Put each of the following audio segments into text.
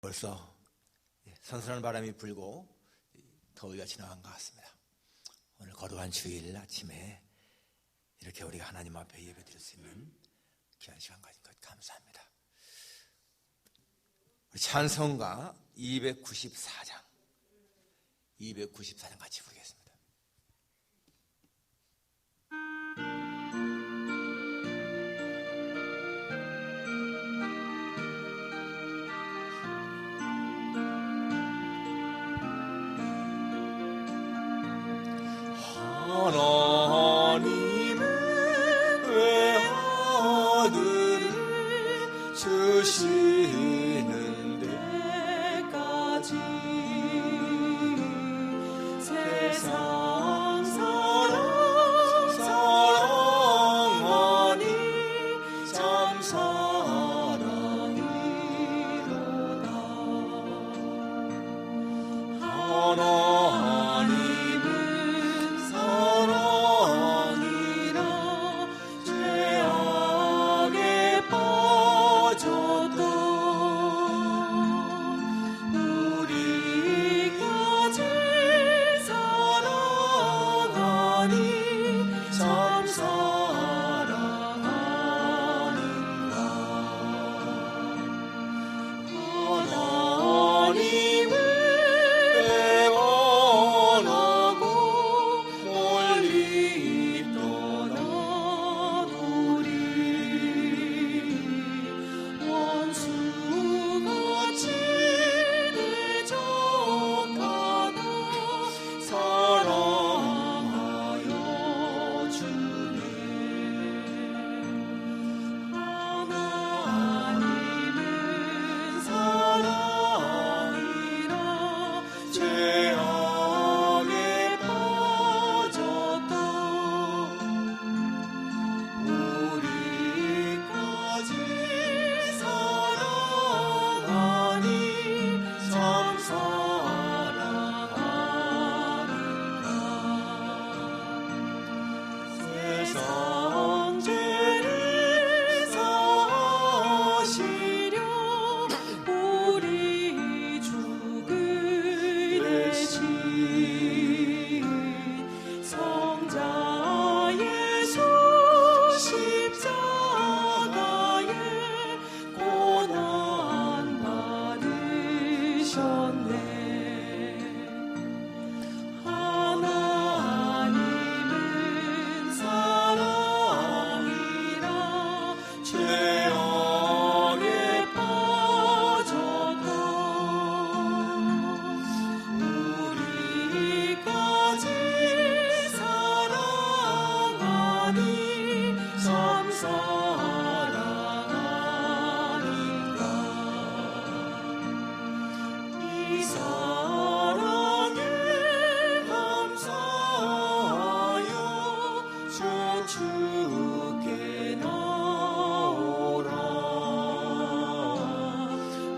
벌써 선선한 바람이 불고 더위가 지나간 것 같습니다. 오늘 거룩한 주일 아침에 이렇게 우리가 하나님 앞에 예배드릴 수 있는 귀한 시간 가진 것 감사합니다. 우리 찬송가 294장 같이 부르겠습니다. 하나님은 외아들을 주시는 데까지 세상 사랑하니 참 사랑이로다. 하나님은 사랑이라 죄악에 빠졌던 우리까지 사랑하니 참 사랑하니라. 하나님은 애원하고 멀리 떠난 우리 원수같이 대적하다 사랑하여 주네. 하나님은 사랑이라 죄악에 빠졌던 우리까지 사랑하니 참 사랑하니라. 세상 죄를 사시려 우리 죽을 대신 성자 예수 십자가에 고난 받으셨네. 하나님은 사랑이라 죄악에 빠졌던 우리까지 사랑하니 참 사랑하니라. 이 사랑에 감사하여 주 주께 나오라.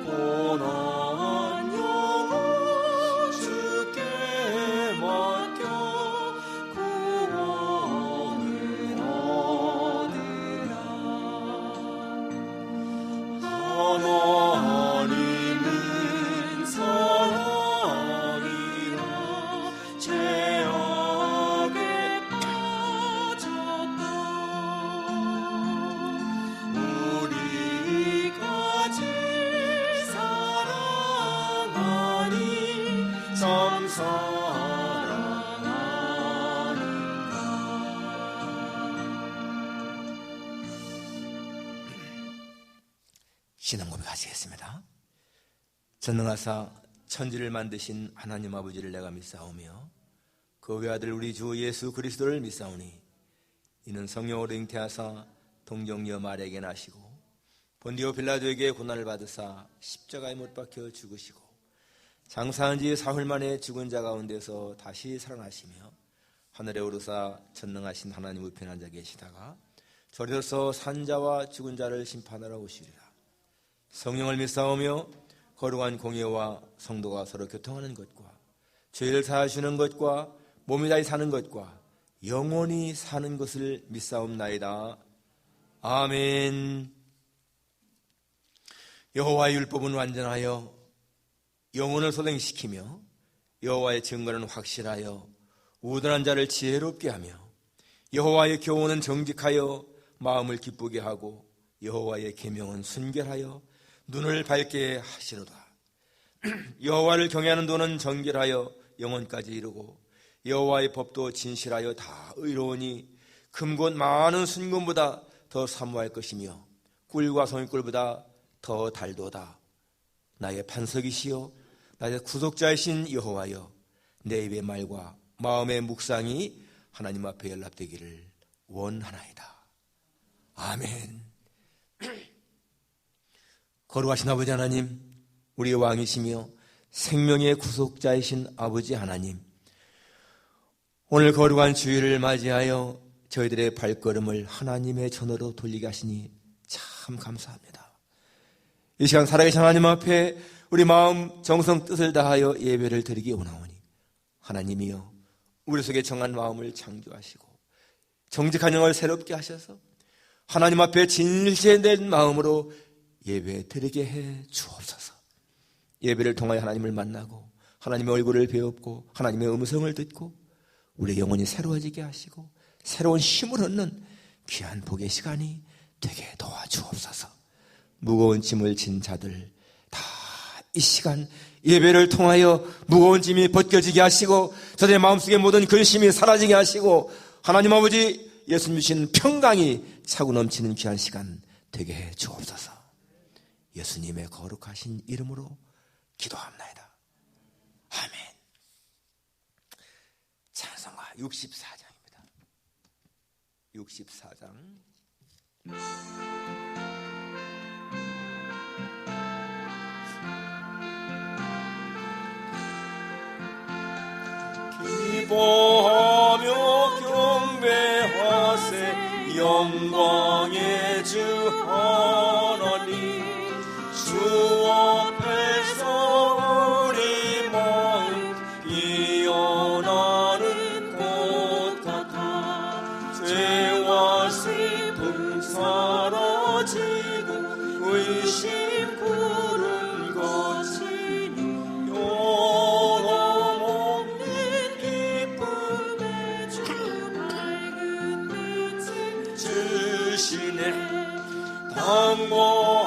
고난 영혼 주께 맡겨 구원을 얻으라. 하나님은 사랑이라 죄악에 빠졌던 우리까지 사랑하니 참 사랑하니라. 신앙 고백하시겠습니다. 전능하사 천지를 만드신 하나님 아버지를 내가 믿사오며 그 외아들 우리 주 예수 그리스도를 믿사오니 이는 성령으로 잉태하사 동정녀 마리아에게 나시고 본디오 빌라도에게 고난을 받으사 십자가에 못 박혀 죽으시고 장사한 지 사흘 만에 죽은 자 가운데서 다시 살아나시며 하늘에 오르사 전능하신 하나님 우편에 앉아 계시다가 저리로서 산자와 죽은 자를 심판하러 오시리라. 성령을 믿사오며 거룩한 공예와 성도가 서로 교통하는 것과 죄를 사하시는 것과 몸이 다시 사는 것과 영원히 사는 것을 믿사옵나이다. 아멘. 여호와의 율법은 완전하여 영혼을 소생시키며 여호와의 증거는 확실하여 우둔한 자를 지혜롭게 하며 여호와의 교훈은 정직하여 마음을 기쁘게 하고 여호와의 계명은 순결하여 눈을 밝게 하시로다. 여호와를 경외하는 도는 정결하여 영혼까지 이르고 여호와의 법도 진실하여 다 의로우니 금곧 많은 순금보다 더 사모할 것이며 꿀과 송이꿀보다 더 달도다. 나의 반석이시여 나의 구속자이신 여호와여, 내 입의 말과 마음의 묵상이 하나님 앞에 연락되기를 원하나이다. 아멘. 거룩하신 아버지 하나님, 우리의 왕이시며 생명의 구속자이신 아버지 하나님, 오늘 거룩한 주일을 맞이하여 저희들의 발걸음을 하나님의 전으로 돌리게 하시니 참 감사합니다. 이 시간 살아계신 하나님 앞에 우리 마음 정성 뜻을 다하여 예배를 드리기 원하오니 하나님이여 우리 속에 정한 마음을 창조하시고 정직한 영을 새롭게 하셔서 하나님 앞에 진실된 마음으로 예배 드리게 해 주옵소서. 예배를 통하여 하나님을 만나고 하나님의 얼굴을 배웁고 하나님의 음성을 듣고 우리의 영혼이 새로워지게 하시고 새로운 힘을 얻는 귀한 복의 시간이 되게 도와주옵소서. 무거운 짐을 진 자들 다 이 시간 예배를 통하여 무거운 짐이 벗겨지게 하시고 저들의 마음속에 모든 근심이 사라지게 하시고 하나님 아버지 예수님 주신 평강이 차고 넘치는 귀한 시간 되게 해 주옵소서. 예수님의 거룩하신 이름으로 기도합나이다. 아멘. 찬송가 64장입니다. 64장. 기뻐하며 경배하세 영광의 주 하나님, 주 앞에서 우리 마음 피어나는 꽃 같아 죄와 슬픔 사라지고 의심 구름 거치니 땅과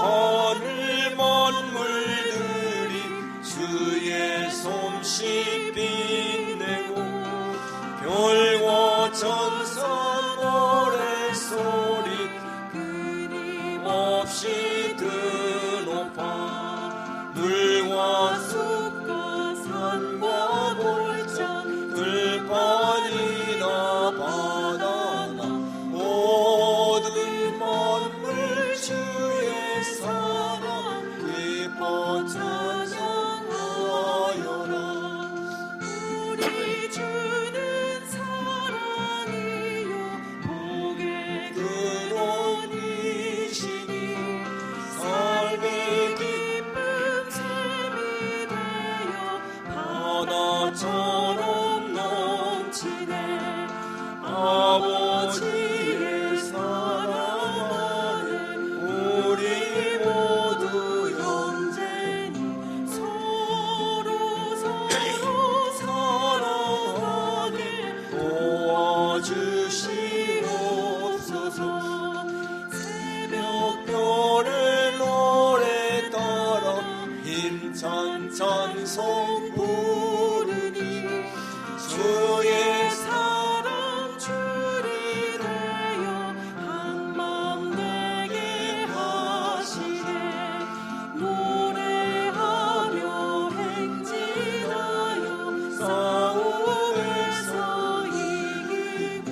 하늘 만물들이 주의 솜씨 빛내고 별과 천사 노래소리 끊임없이 드높아 물과 숲과 산과 골장 들판이나 바다나 모든 만물 주의 사랑 기뻐 찬양하여라. 우리 주는 사랑이요 복의 근원이시니 삶의 기쁨 샘이 되어 바다처럼 넘치네. 아버지의 사랑하는 우리 모두 형제니 서로 사랑하게 도와주시옵소서. 새벽별의 노래 따라 힘찬 찬송 부르니 주의 사랑 줄이 되어 한맘 되게 하시네. 노래하며 행진하여 싸움에서 이기고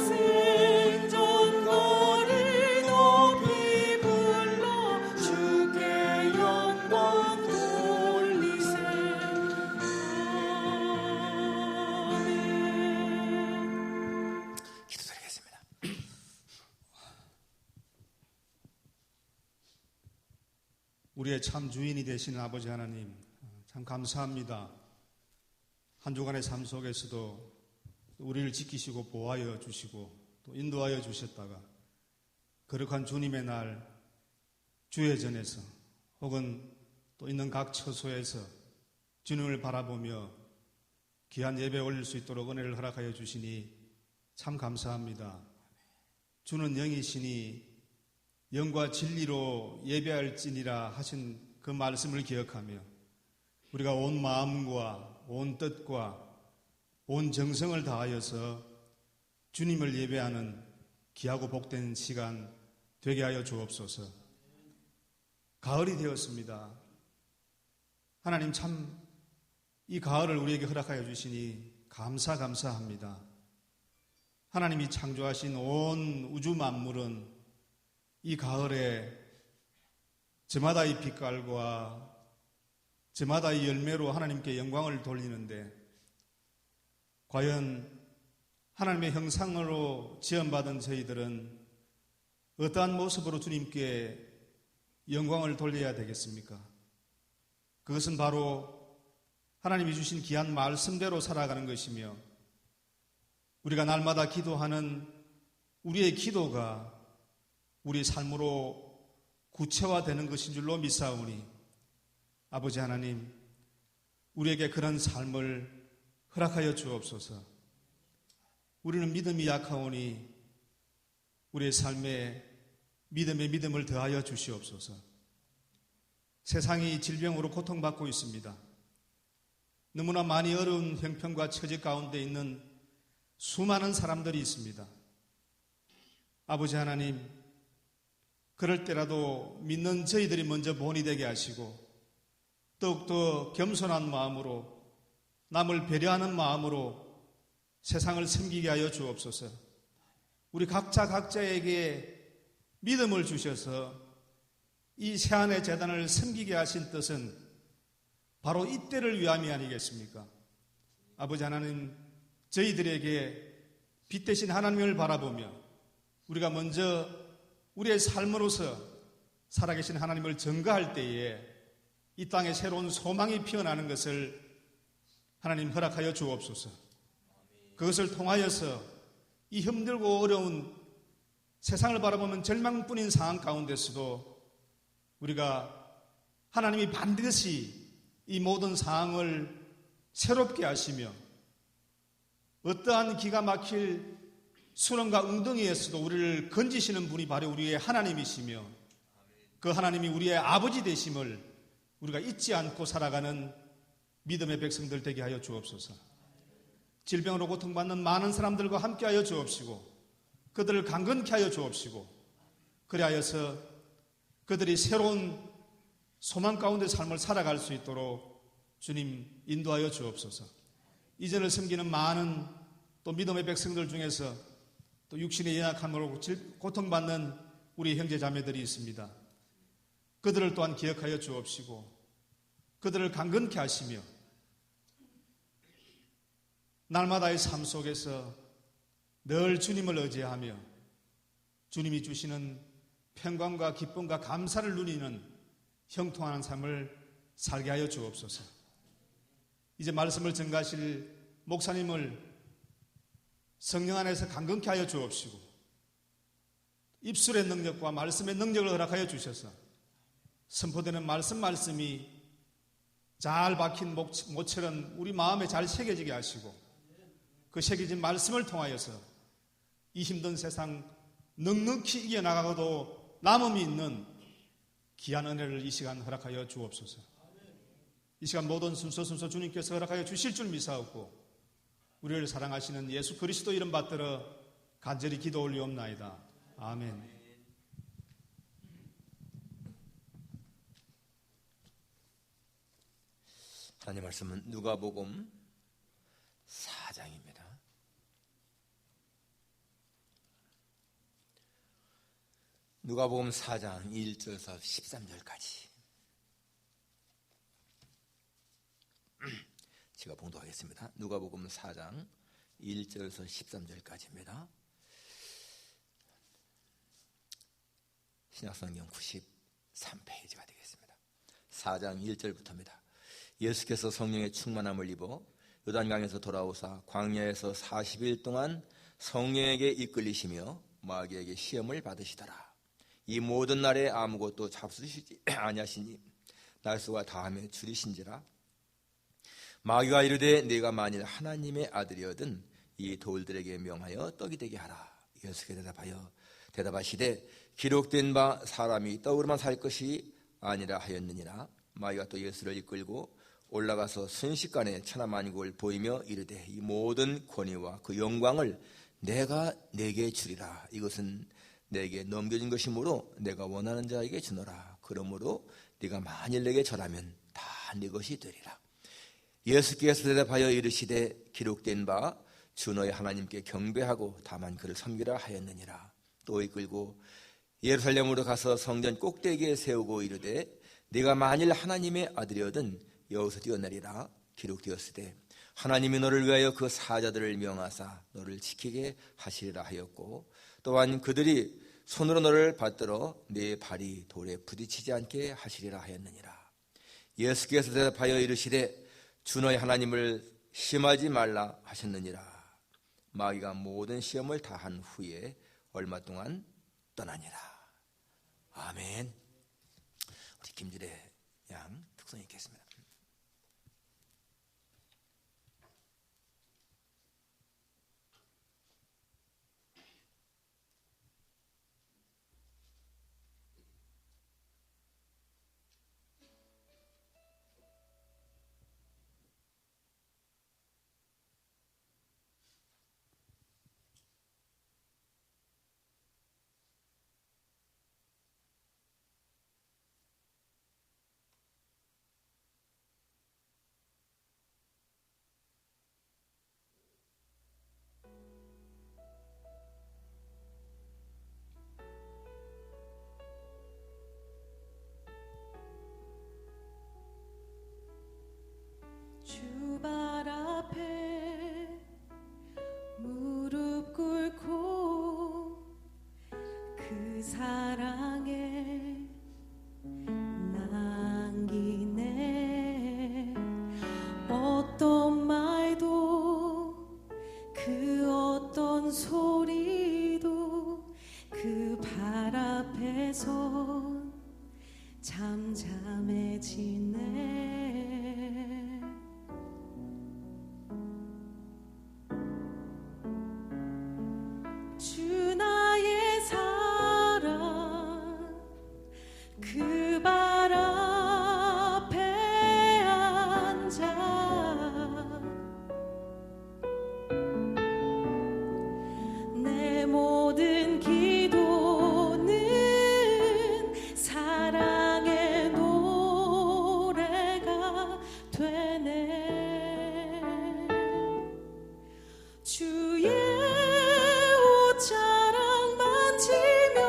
생존거리 높이 불러 주께 영광 돌리세. 기도드리겠습니다. 우리의 참 주인이 되시는 아버지 하나님, 참 감사합니다. 한 주간의 삶 속에서도 우리를 지키시고 보호하여 주시고 또 인도하여 주셨다가 거룩한 주님의 날 주의 전에서 혹은 또 있는 각 처소에서 주님을 바라보며 귀한 예배 올릴 수 있도록 은혜를 허락하여 주시니 참 감사합니다. 주는 영이시니 영과 진리로 예배할지니라 하신 그 말씀을 기억하며 우리가 온 마음과 온 뜻과 온 정성을 다하여서 주님을 예배하는 귀하고 복된 시간 되게 하여 주옵소서. 가을이 되었습니다. 하나님 참 이 가을을 우리에게 허락하여 주시니 감사합니다. 하나님이 창조하신 온 우주 만물은 이 가을에 저마다의 빛깔과 저마다의 열매로 하나님께 영광을 돌리는데 과연 하나님의 형상으로 지음받은 저희들은 어떠한 모습으로 주님께 영광을 돌려야 되겠습니까? 그것은 바로 하나님이 주신 귀한 말씀대로 살아가는 것이며 우리가 날마다 기도하는 우리의 기도가 우리 삶으로 구체화되는 것인 줄로 믿사오니 아버지 하나님 우리에게 그런 삶을 허락하여 주옵소서. 우리는 믿음이 약하오니 우리의 삶에 믿음의 믿음을 더하여 주시옵소서. 세상이 질병으로 고통받고 있습니다. 너무나 많이 어려운 형편과 처지 가운데 있는 수많은 사람들이 있습니다. 아버지 하나님, 그럴 때라도 믿는 저희들이 먼저 본이 되게 하시고 더욱더 겸손한 마음으로 남을 배려하는 마음으로 세상을 섬기게 하여 주옵소서. 우리 각자에게 믿음을 주셔서 이 새하늘의 재단을 섬기게 하신 뜻은 바로 이때를 위함이 아니겠습니까? 아버지 하나님, 저희들에게 빛 대신 하나님을 바라보며 우리가 먼저 우리의 삶으로서 살아계신 하나님을 전가할 때에 이 땅에 새로운 소망이 피어나는 것을 하나님 허락하여 주옵소서. 그것을 통하여서 이 힘들고 어려운 세상을 바라보면 절망뿐인 상황 가운데서도 우리가 하나님이 반드시 이 모든 상황을 새롭게 하시며 어떠한 기가 막힐 수렁과 웅덩이에서도 우리를 건지시는 분이 바로 우리의 하나님이시며 그 하나님이 우리의 아버지 되심을 우리가 잊지 않고 살아가는 믿음의 백성들 되게 하여 주옵소서. 질병으로 고통받는 많은 사람들과 함께하여 주옵시고 그들을 강건케 하여 주옵시고 그리하여서 그들이 새로운 소망 가운데 삶을 살아갈 수 있도록 주님 인도하여 주옵소서. 이전을 섬기는 많은 또 믿음의 백성들 중에서 또 육신의 연약함으로 고통받는 우리 형제 자매들이 있습니다. 그들을 또한 기억하여 주옵시고 그들을 강건케 하시며 날마다의 삶 속에서 늘 주님을 의지하며 주님이 주시는 평강과 기쁨과 감사를 누리는 형통하는 삶을 살게 하여 주옵소서. 이제 말씀을 전가하실 목사님을 성령 안에서 강건케 하여 주옵시고 입술의 능력과 말씀의 능력을 허락하여 주셔서 선포되는 말씀이 잘 박힌 모처럼 우리 마음에 잘 새겨지게 하시고 그 새겨진 말씀을 통하여서 이 힘든 세상 넉넉히 이겨나가고도 남음이 있는 귀한 은혜를 이 시간 허락하여 주옵소서. 이 시간 모든 순서 주님께서 허락하여 주실 줄 믿사옵고 우리를 사랑하시는 예수 그리스도 이름 받들어 간절히 기도 올리옵나이다. 아멘. 하나님 말씀은 누가복음 4장입니다. 누가복음 4장 1절에서 13절까지 제가 봉독하겠습니다. 누가복음 4장 1절에서 13절까지입니다. 신약성경 93페이지가 되겠습니다. 4장 1절부터입니다. 예수께서 성령의 충만함을 입어 요단강에서 돌아오사 광야에서 40일 동안 성령에게 이끌리시며 마귀에게 시험을 받으시더라. 이 모든 날에 아무것도 잡수시지 아니하시니 날수가 다함에 줄이신지라. 마귀가 이르되 네가 만일 하나님의 아들이거든 이 돌들에게 명하여 떡이 되게 하라. 예수께서 대답하시되 기록된 바 사람이 떡으로만 살 것이 아니라 하였느니라. 마귀가 또 예수를 이끌고 올라가서 순식간에 천하만국을 보이며 이르되 이 모든 권위와 그 영광을 내가 네게 주리라. 이것은 내게 넘겨진 것이므로 내가 원하는 자에게 주노라. 그러므로 네가 만일 내게 절하면 다 네 것이 되리라. 예수께서 대답하여 이르시되 기록된 바 주 너의 하나님께 경배하고 다만 그를 섬기라 하였느니라. 또 이끌고 예루살렘으로 가서 성전 꼭대기에 세우고 이르되 네가 만일 하나님의 아들이거든 여기서 뛰어내리라. 기록되었으되 하나님이 너를 위하여 그 사자들을 명하사 너를 지키게 하시리라 하였고 또한 그들이 손으로 너를 받들어 네 발이 돌에 부딪히지 않게 하시리라 하였느니라. 예수께서 대답하여 이르시되 주 너의 하나님을 시험하지 말라 하셨느니라. 마귀가 모든 시험을 다한 후에 얼마 동안 떠나니라. 아멘. 우리 김주래 양 특성 있겠습니다. 주발 앞에 무릎 꿇고 그 사랑에 남기네. 어떤 말도 그 어떤 소리도 그 발 앞에서 잠잠해지네. 주 나의 사랑 그 발 앞에 앉아 내 모든 기도는 사랑의 노래가 되네. 주의 옷자락 만지며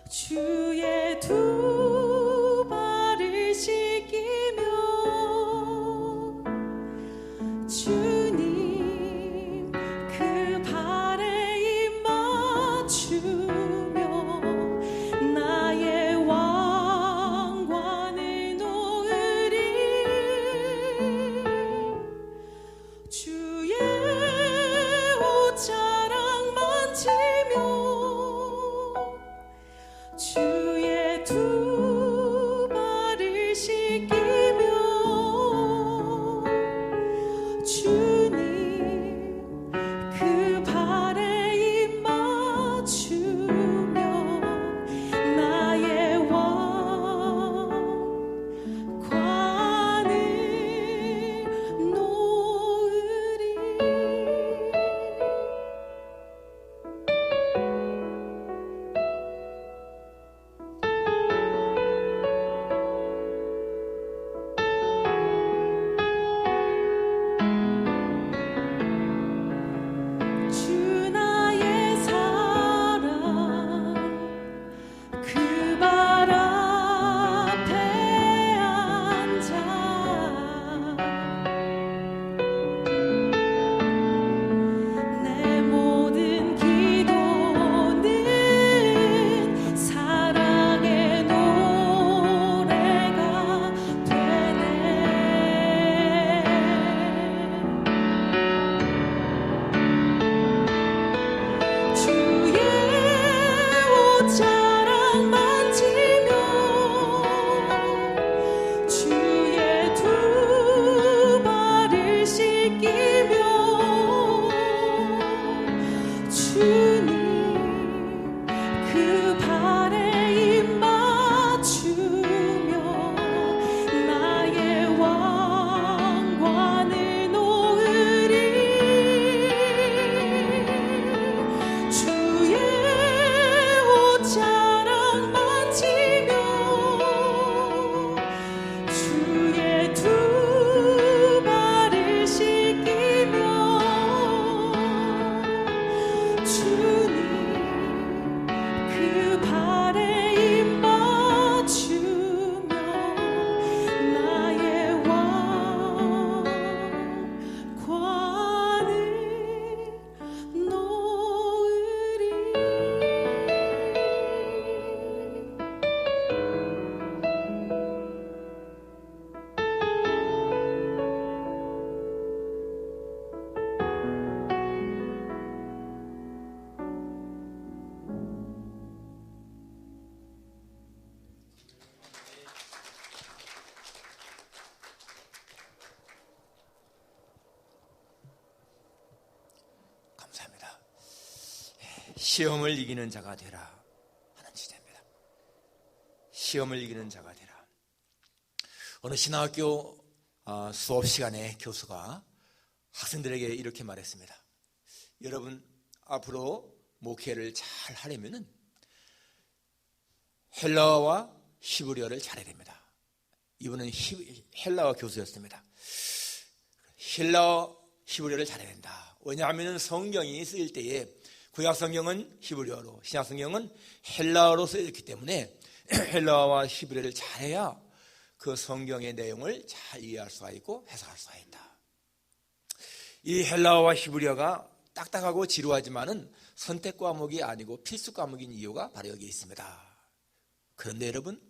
주의 두 발을 씻기며 주님 그 발에 입 맞추며 나의 왕관을 놓으리. 시험을 이기는 자가 되라 하는 주제입니다. 시험을 이기는 자가 되라. 어느 신학교 수업 시간에 교수가 학생들에게 이렇게 말했습니다. 여러분, 앞으로 목회를 잘 하려면은 헬라어와 히브리어를 잘해야 됩니다. 이분은 헬라어 교수였습니다. 헬라어, 히브리어를 잘해야 된다. 왜냐하면 성경이 쓰일 때에 구약 성경은 히브리어로, 신약 성경은 헬라어로 쓰여졌기 때문에 헬라어와 히브리어를 잘해야 그 성경의 내용을 잘 이해할 수가 있고 해석할 수가 있다. 이 헬라어와 히브리어가 딱딱하고 지루하지만은 선택 과목이 아니고 필수 과목인 이유가 바로 여기에 있습니다. 그런데 여러분,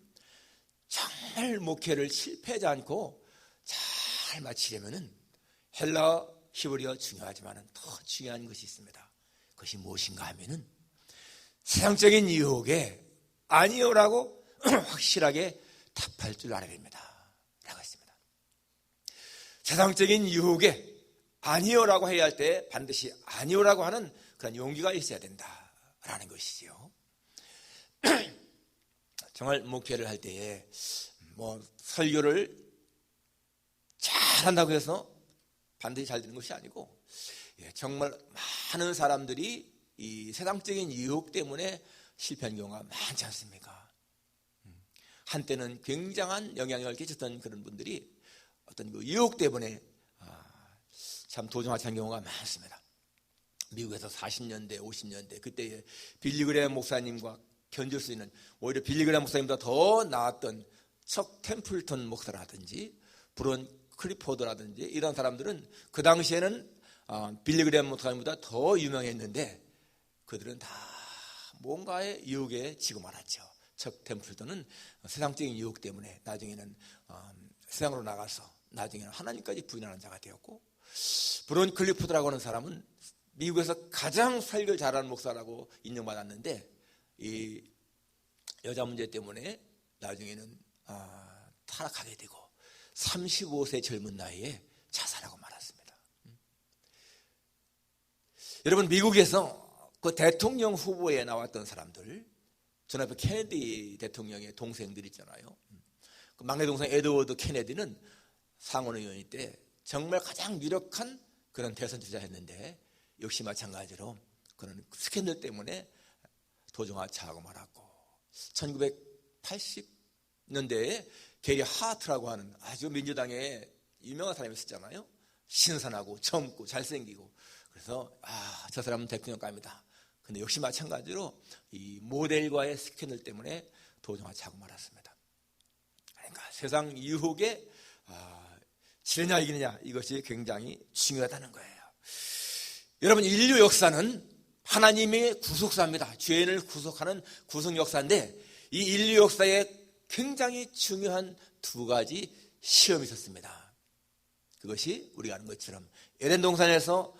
정말 목회를 실패하지 않고 잘 마치려면은 헬라어, 히브리어 중요하지만은 더 중요한 것이 있습니다. 그것이 무엇인가 하면은 세상적인 유혹에 아니요라고 확실하게 답할 줄 알아야 됩니다. 라고 했습니다. 세상적인 유혹에 아니요라고 해야 할 때 반드시 아니요라고 하는 그런 용기가 있어야 된다라는 것이지요. 정말 목회를 할 때에 설교를 잘한다고 해서 반드시 잘 되는 것이 아니고 정말 많은 사람들이 이 세상적인 유혹 때문에 실패한 경우가 많지 않습니까? 한때는 굉장한 영향을 끼쳤던 그런 분들이 어떤 그 유혹 때문에 참 도중하지 않은 경우가 많습니다. 미국에서 40년대, 50년대 그때의 빌리그레엄 목사님과 견줄 수 있는, 오히려 빌리그레엄 목사님보다 더 나았던 척 템플턴 목사라든지 브론 클리포드라든지 이런 사람들은 그 당시에는 빌리그레엄 목사님보다 더 유명했는데 그들은 다 뭔가의 유혹에 지고 말았죠. 척 템플턴은 세상적인 유혹 때문에 나중에는 세상으로 나가서 나중에는 하나님까지 부인하는 자가 되었고, 브론 클리포드라고 하는 사람은 미국에서 가장 설교를 잘하는 목사라고 인정받았는데 이 여자 문제 때문에 나중에는 타락하게 되고 35세 젊은 나이에 자살하고 말았습니다. 여러분, 미국에서 그 대통령 후보에 나왔던 사람들, 전 앞에 케네디 대통령의 동생들 있잖아요. 그 막내 동생 에드워드 케네디는 상원의원일 때 정말 가장 유력한 그런 대선 주자였는데 역시 마찬가지로 그런 스캔들 때문에 도중하차하고 말았고, 1980년대에 게리 하트라고 하는 아주 민주당의 유명한 사람이 있었잖아요. 신선하고 젊고 잘생기고, 그래서 저 사람은 대통령 갑니다. 근데 역시 마찬가지로 이 모델과의 스캔들 때문에 도중하차하고 말았습니다. 그러니까 세상 유혹에 지느냐 이기느냐, 이것이 굉장히 중요하다는 거예요. 여러분, 인류 역사는 하나님의 구속사입니다. 죄인을 구속하는 구속 역사인데 이 인류 역사에 굉장히 중요한 두 가지 시험이 있었습니다. 그것이 우리가 아는 것처럼 에덴 동산에서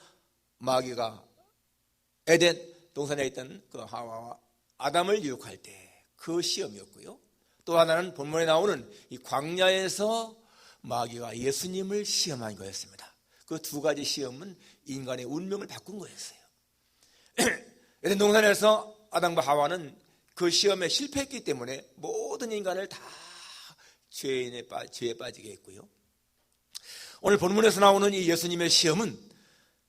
마귀가 에덴 동산에 있던 그 하와와 아담을 유혹할 때 그 시험이었고요. 또 하나는 본문에 나오는 이 광야에서 마귀가 예수님을 시험한 거였습니다. 그 두 가지 시험은 인간의 운명을 바꾼 거였어요. 에덴 동산에서 아담과 하와는 그 시험에 실패했기 때문에 모든 인간을 다 죄에 빠지게 했고요. 오늘 본문에서 나오는 이 예수님의 시험은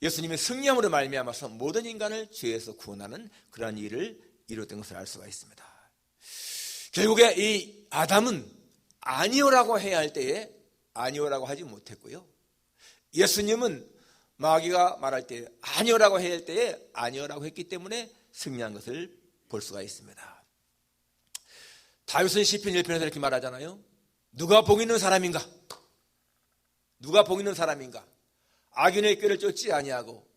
예수님의 승리함으로 말미암아서 모든 인간을 죄에서 구원하는 그러한 일을 이뤘던 것을 알 수가 있습니다. 결국에 이 아담은 아니오라고 해야 할 때에 아니오라고 하지 못했고요. 예수님은 마귀가 말할 때 아니오라고 해야 할 때에 아니오라고 했기 때문에 승리한 것을 볼 수가 있습니다. 다윗은 시편 1편에서 이렇게 말하잖아요. 누가 복 있는 사람인가? 누가 복 있는 사람인가? 악인의 꾀를 쫓지 아니하고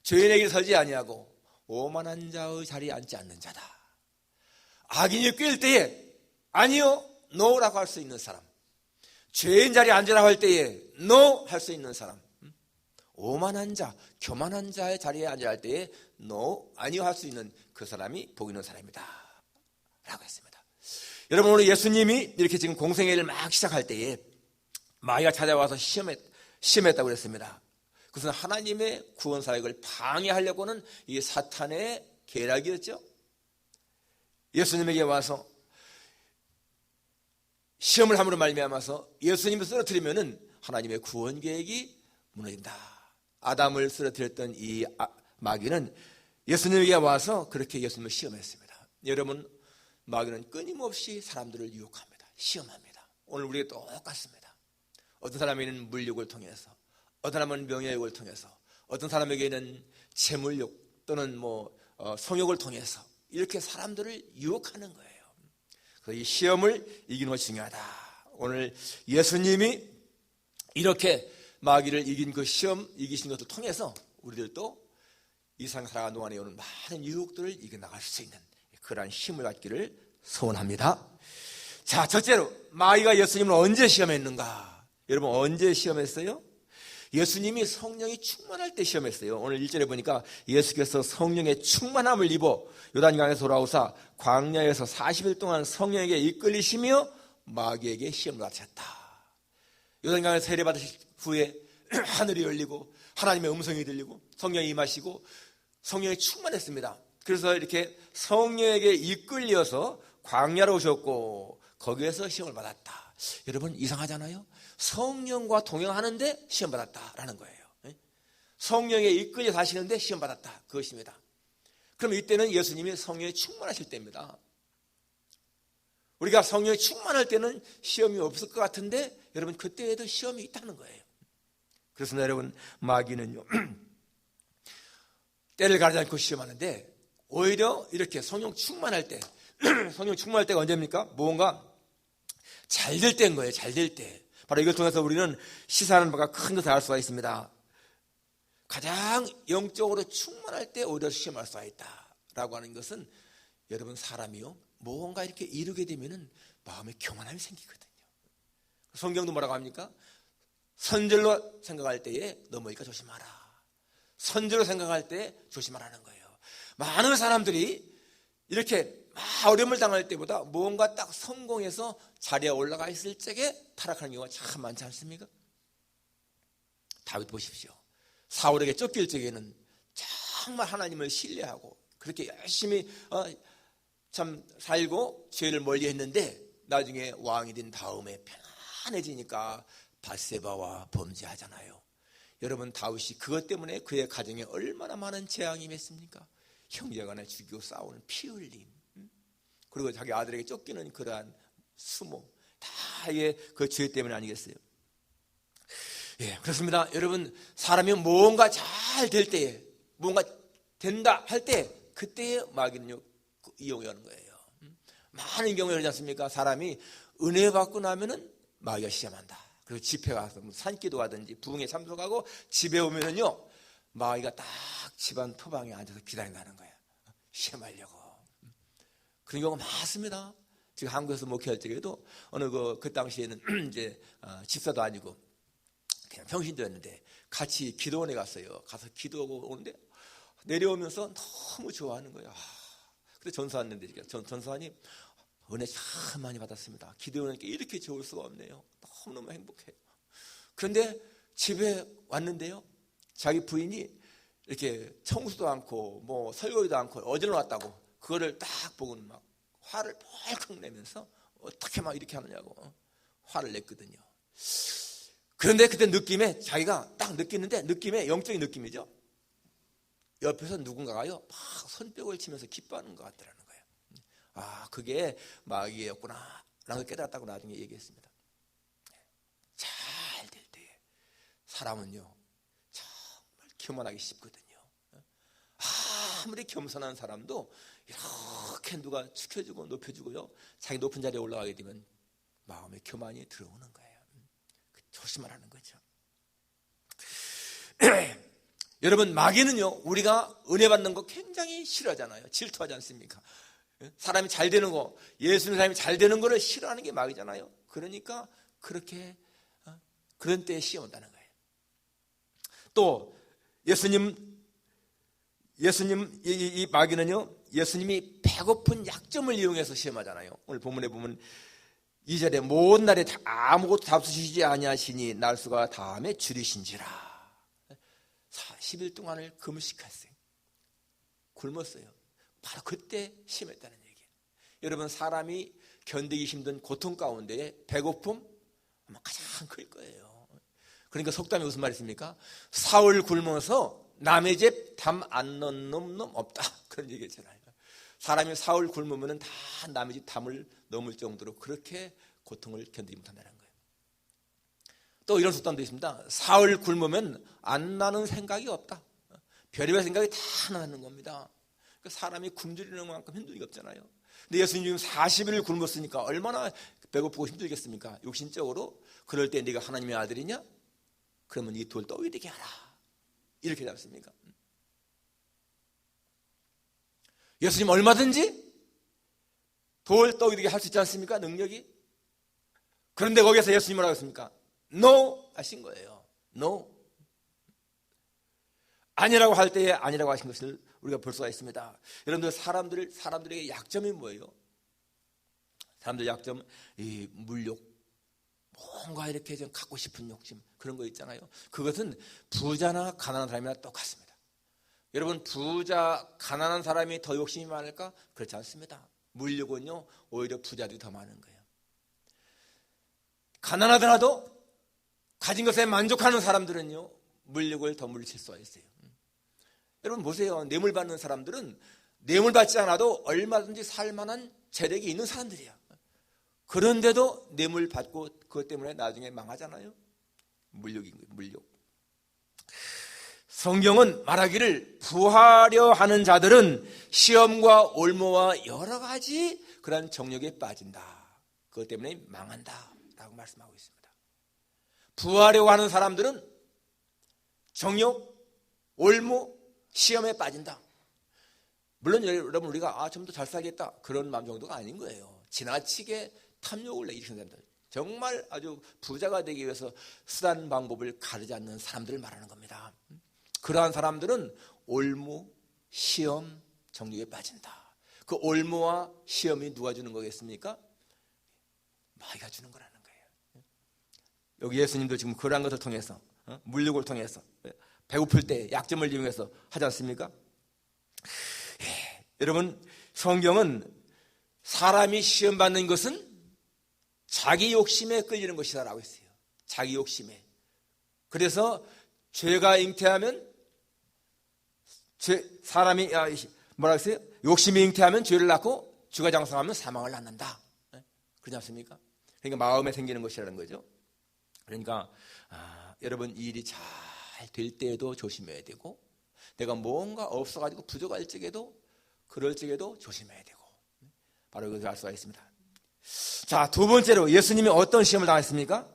죄인의 길 서지 아니하고 오만한 자의 자리에 앉지 않는 자다. 악인이 꾀일 때에 아니요, 노라고 할 수 있는 사람, 죄인 자리에 앉으라고 할 때에 노 할 수 있는 사람, 오만한 자, 교만한 자의 자리에 앉아야 할 때에 노, 아니요 할 수 있는 그 사람이 복 있는 사람이다 라고 했습니다. 여러분, 오늘 예수님이 이렇게 지금 공생애를 막 시작할 때에 마귀가 찾아와서 시험했다고 그랬습니다. 그것은 하나님의 구원 사역을 방해하려고는 이 사탄의 계략이었죠. 예수님에게 와서 시험을 함으로 말미암아서 예수님을 쓰러뜨리면은 하나님의 구원 계획이 무너진다. 아담을 쓰러뜨렸던 이 마귀는 예수님에게 와서 그렇게 예수님을 시험했습니다. 여러분, 마귀는 끊임없이 사람들을 유혹합니다. 시험합니다. 오늘 우리가 똑같습니다. 어떤 사람에게는 물욕을 통해서, 어떤 사람은 명예욕을 통해서, 어떤 사람에게는 재물욕 또는 성욕을 통해서 이렇게 사람들을 유혹하는 거예요. 그래서 이 시험을 이기는 것이 중요하다. 오늘 예수님이 이렇게 마귀를 이긴 그 시험 이기신 것을 통해서 우리들도 이 세상 살아가는 동안에 오는 많은 유혹들을 이겨나갈 수 있는 그러한 힘을 갖기를 소원합니다. 자, 첫째로 마귀가 예수님을 언제 시험했는가? 여러분, 언제 시험했어요? 예수님이 성령이 충만할 때 시험했어요. 오늘 1절에 보니까 예수께서 성령의 충만함을 입어 요단강에서 돌아오사 광야에서 40일 동안 성령에게 이끌리시며 마귀에게 시험을 받으셨다. 요단강에서 세례받으신 후에 하늘이 열리고 하나님의 음성이 들리고 성령이 임하시고 성령이 충만했습니다. 그래서 이렇게 성령에게 이끌려서 광야로 오셨고 거기에서 시험을 받았다. 여러분, 이상하잖아요. 성령과 동행하는데 시험 받았다라는 거예요. 성령에 이끌려 사시는데 시험 받았다. 그것입니다. 그럼 이때는 예수님이 성령에 충만하실 때입니다. 우리가 성령에 충만할 때는 시험이 없을 것 같은데 여러분, 그때에도 시험이 있다는 거예요. 그래서 여러분, 마귀는요 때를 가리지 않고 시험하는데 오히려 이렇게 성령 충만할 때 성령 충만할 때가 언제입니까? 뭔가 잘 될 때인 거예요. 잘 될 때. 바로 이걸 통해서 우리는 시사하는 바가 큰 것을 알 수가 있습니다. 가장 영적으로 충만할 때 오히려 시험할 수가 있다라고 하는 것은 여러분, 사람이요 뭔가 이렇게 이루게 되면은 마음에 교만함이 생기거든요. 성경도 뭐라고 합니까? 선절로 생각할 때에 넘어질까 조심하라. 선절로 생각할 때 조심하라는 거예요. 많은 사람들이 이렇게 어려움을 당할 때보다 뭔가 딱 성공해서 자리에 올라가 있을 적에 타락하는 경우가 참 많지 않습니까? 다윗 보십시오. 사울에게 쫓길 적에는 정말 하나님을 신뢰하고 그렇게 열심히 참 살고 죄를 멀리 했는데 나중에 왕이 된 다음에 편안해지니까 밧세바와 범죄하잖아요. 여러분, 다윗이 그것 때문에 그의 가정에 얼마나 많은 재앙이 맺습니까? 형제간에 죽이고 싸우는 피 흘림, 그리고 자기 아들에게 쫓기는 그러한 수모, 다 이게 그 죄 때문에 아니겠어요? 예, 그렇습니다. 여러분, 사람이 뭔가 잘 될 때에, 뭔가 된다 할 때, 그때에 마귀는요 이용하는 거예요. 많은 경우에 그러지 않습니까? 사람이 은혜 받고 나면은 마귀가 시험한다. 그리고 집회 가서 산기도 하든지 부흥에 참석하고 집에 오면은요 마귀가 딱 집안 토방에 앉아서 기다린다는 거예요. 시험하려고. 그런 경우가 많습니다. 지금 한국에서 목회할 적에도 어느 그 당시에는 이제 집사도 아니고 그냥 평신도였는데 같이 기도원에 갔어요. 가서 기도하고 오는데 내려오면서 너무 좋아하는 거예요. 그래서 전사 왔는데 전사님 은혜 참 많이 받았습니다. 기도원에게 이렇게 좋을 수가 없네요. 너무너무 행복해요. 그런데 집에 왔는데요, 자기 부인이 이렇게 청소도 않고 뭐 설거지도 않고 어디로 왔다고 그거를 딱 보고는 막 화를 펄컥 내면서 어떻게 막 이렇게 하느냐고 화를 냈거든요. 그런데 그때 느낌에 자기가 딱 느끼는데 느낌에 영적인 느낌이죠. 옆에서 누군가가요 막 손뼉을 치면서 기뻐하는 것 같더라는 거예요. 아, 그게 마귀였구나 라는 걸 깨달았다고 나중에 얘기했습니다. 잘 될 때 사람은요 정말 교만하기 쉽거든요. 아무리 겸손한 사람도 이렇게 누가 축혀주고 높여주고요 자기 높은 자리에 올라가게 되면 마음에 교만이 들어오는 거예요. 조심하라는 거죠. 여러분, 마귀는요 우리가 은혜 받는 거 굉장히 싫어하잖아요. 질투하지 않습니까? 사람이 잘 되는 거, 예수님 사람이 잘 되는 거를 싫어하는 게 마귀잖아요. 그러니까 그렇게 그런 때에 시험한다는 거예요. 또 예수님 이 마귀는요 예수님이 배고픈 약점을 이용해서 시험하잖아요. 오늘 본문에 보면 2절에 모든 날에 아무것도 잡수시지 아니하시니 날수가 다음에 줄이신지라. 40일 동안을 금식했어요. 굶었어요. 바로 그때 심했다는 얘기예요. 여러분, 사람이 견디기 힘든 고통 가운데 배고픔 아마 가장 클 거예요. 그러니까 속담에 무슨 말이 있습니까? 사흘 굶어서 남의 집 담 안 넣는 놈 없다, 그런 얘기 있잖아요. 사람이 사흘 굶으면 다 남의 집 담을 넘을 정도로 그렇게 고통을 견디지 못한다는 거예요. 또 이런 속담도 있습니다. 사흘 굶으면 안 나는 생각이 없다. 별의별 생각이 다 나는 겁니다. 그러니까 사람이 굶주리는 만큼 힘든 게 없잖아요. 근데 예수님 40일을 굶었으니까 얼마나 배고프고 힘들겠습니까? 육신적으로. 그럴 때 네가 하나님의 아들이냐? 그러면 이 돌 떡이 되게 하라, 이렇게 잡습니까? 예수님 얼마든지 돌 떡이 되게 할 수 있지 않습니까? 능력이. 그런데 거기서 예수님 뭐라고 했습니까? No 하신 거예요. No. 아니라고 할 때에 아니라고 하신 것을 우리가 볼 수가 있습니다. 여러분들, 사람들에게 약점이 뭐예요? 사람들 약점, 이 물욕, 뭔가 이렇게 좀 갖고 싶은 욕심, 그런 거 있잖아요. 그것은 부자나 가난한 사람이나 똑같습니다. 여러분, 부자, 가난한 사람이 더 욕심이 많을까? 그렇지 않습니다. 물욕은요, 오히려 부자들이 더 많은 거예요. 가난하더라도 가진 것에 만족하는 사람들은요, 물욕을 더 물리칠 수가 있어요. 여러분 보세요. 뇌물 받는 사람들은 뇌물 받지 않아도 얼마든지 살만한 재력이 있는 사람들이야. 그런데도 뇌물 받고 그것 때문에 나중에 망하잖아요. 물욕인 거예요. 물욕. 성경은 말하기를 부하려 하는 자들은 시험과 올무와 여러 가지 그런 정욕에 빠진다. 그것 때문에 망한다 라고 말씀하고 있습니다. 부하려고 하는 사람들은 정욕, 올무, 시험에 빠진다. 물론 여러분, 우리가 좀 더 잘 살겠다, 그런 마음 정도가 아닌 거예요. 지나치게 탐욕을 일으키는 사람들, 정말 아주 부자가 되기 위해서 쓰는 방법을 가르지 않는 사람들을 말하는 겁니다. 그러한 사람들은 올무, 시험, 정욕에 빠진다. 그 올무와 시험이 누가 주는 거겠습니까? 마귀가 주는 거라는 거예요. 여기 예수님도 지금 그러한 것을 통해서, 물욕을 통해서, 배고플 때 약점을 이용해서 하지 않습니까? 여러분, 성경은 사람이 시험받는 것은 자기 욕심에 끌리는 것이다라고 했어요. 자기 욕심에. 그래서 죄가 잉태하면 사람이 뭐라고 했어요? 욕심이 잉태하면 죄를 낳고 죄가 장성하면 사망을 낳는다. 그렇지 않습니까? 그러니까 마음에 생기는 것이라는 거죠. 그러니까 여러분, 이 일이 잘 될 때에도 조심해야 되고, 내가 뭔가 없어가지고 부족할 적에도, 그럴 적에도 조심해야 되고, 바로 이것을 알 수가 있습니다. 자, 두 번째로 예수님이 어떤 시험을 당했습니까?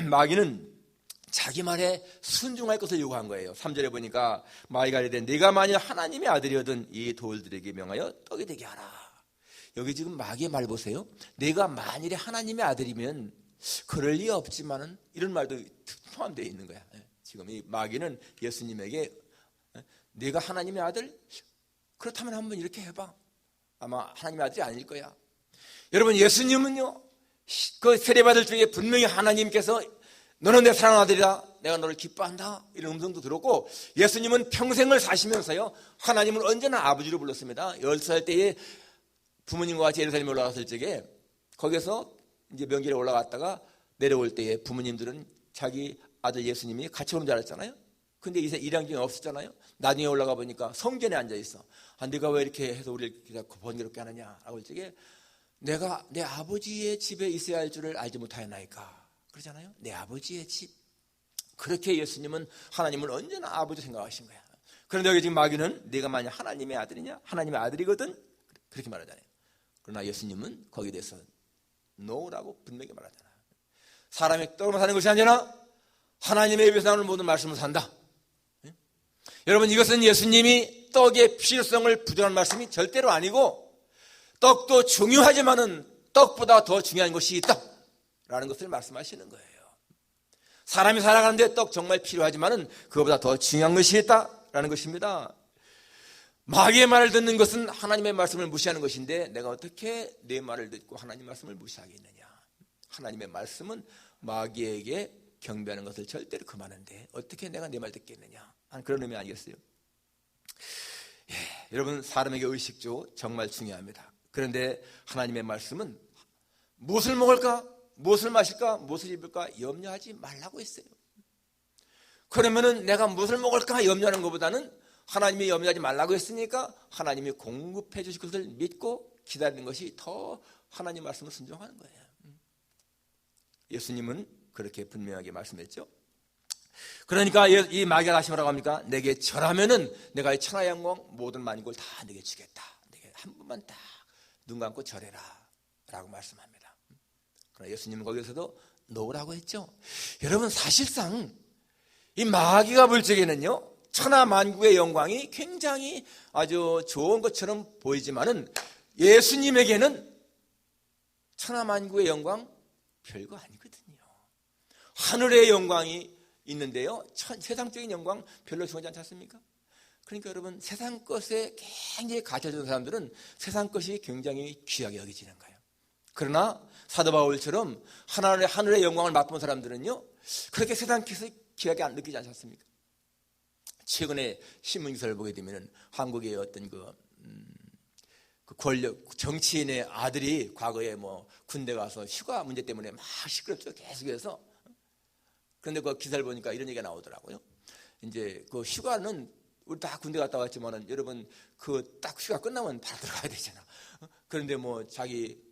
마귀는 자기 말에 순종할 것을 요구한 거예요. 3절에 보니까 마귀가 이르되 네가 만일 하나님의 아들이거든 이 돌들에게 명하여 떡이 되게 하라. 여기 지금 마귀의 말 보세요. 내가 만일에 하나님의 아들이면, 그럴 리 없지만은, 이런 말도 포함되어 있는 거야. 지금 이 마귀는 예수님에게 네가 하나님의 아들? 그렇다면 한번 이렇게 해봐. 아마 하나님의 아들이 아닐 거야. 여러분, 예수님은요, 그 세례받을 중에 분명히 하나님께서 너는 내 사랑하는 아들이다, 내가 너를 기뻐한다, 이런 음성도 들었고, 예수님은 평생을 사시면서요, 하나님을 언제나 아버지로 불렀습니다. 10살 때에 부모님과 같이 예루살렘에 올라갔을 적에, 거기서 이제 명길에 올라갔다가 내려올 때에 부모님들은 자기 아들 예수님이 같이 오는 줄 알았잖아요. 근데 이제 일양중에 없었잖아요. 나중에 올라가 보니까 성전에 앉아있어. 네가 왜 이렇게 해서 우리를 번거롭게 하느냐 라고 할 적에, 내가 내 아버지의 집에 있어야 할 줄을 알지 못하였나이까, 그러잖아요. 내 아버지의 집. 그렇게 예수님은 하나님을 언제나 아버지 생각하신 거야. 그런데 여기 지금 마귀는 네가 만약 하나님의 아들이냐? 하나님의 아들이거든, 그렇게 말하잖아요. 그러나 예수님은 거기에 대해서 노라고 분명히 말하잖아요. 사람의 떡으로 사는 것이 아니라 하나님의 입에서 나오는 모든 말씀을 산다. 여러분, 이것은 예수님이 떡의 필요성을 부정한 말씀이 절대로 아니고, 떡도 중요하지만은 떡보다 더 중요한 것이 있다 라는 것을 말씀하시는 거예요. 사람이 살아가는데 떡 정말 필요하지만은 그것보다 더 중요한 것이 있다 라는 것입니다. 마귀의 말을 듣는 것은 하나님의 말씀을 무시하는 것인데, 내가 어떻게 내 말을 듣고 하나님 말씀을 무시하겠느냐. 하나님의 말씀은 마귀에게 경배하는 것을 절대로 금하는데 어떻게 내가 내 말 듣겠느냐 하는 그런 의미 아니겠어요? 여러분, 사람에게 의식주 정말 중요합니다. 그런데 하나님의 말씀은 무엇을 먹을까, 무엇을 마실까, 무엇을 입을까 염려하지 말라고 했어요. 그러면은 내가 무엇을 먹을까 염려하는 것보다는 하나님이 염려하지 말라고 했으니까 하나님이 공급해 주실 것을 믿고 기다리는 것이 더 하나님 말씀을 순종하는 거예요. 예수님은 그렇게 분명하게 말씀했죠. 그러니까 이 마귀가 다시 뭐라고 합니까? 내게 절하면은 내가 이 천하의 영광 모든 만국을 다 내게 주겠다. 내게 한 번만 딱 눈 감고 절해라 라고 말씀합니다. 그러나 예수님은 거기서도 놓으라고 했죠. 여러분, 사실상 이 마귀가 볼 적에는요, 천하 만국의 영광이 굉장히 아주 좋은 것처럼 보이지만은 예수님에게는 천하 만국의 영광 별거 아니거든요. 하늘의 영광이 있는데요, 세상적인 영광 별로 중요하지 않지 않습니까? 그러니까 여러분, 세상 것에 굉장히 갇혀진 사람들은 세상 것이 굉장히 귀하게 여겨지는 거예요. 그러나 사도 바울처럼 하늘의 영광을 맛본 사람들은요, 그렇게 세상 것이 귀하게 안 느끼지 않지 않습니까? 최근에 신문기사를 보게 되면 한국의 어떤 그 권력, 정치인의 아들이 과거에 뭐 군대 가서 휴가 문제 때문에 막 시끄럽죠. 계속해서. 그런데 그 기사를 보니까 이런 얘기가 나오더라고요. 이제 그 휴가는 우리 다 군대 갔다 왔지만은 여러분, 그 딱 휴가 끝나면 바로 들어가야 되잖아. 그런데 뭐 자기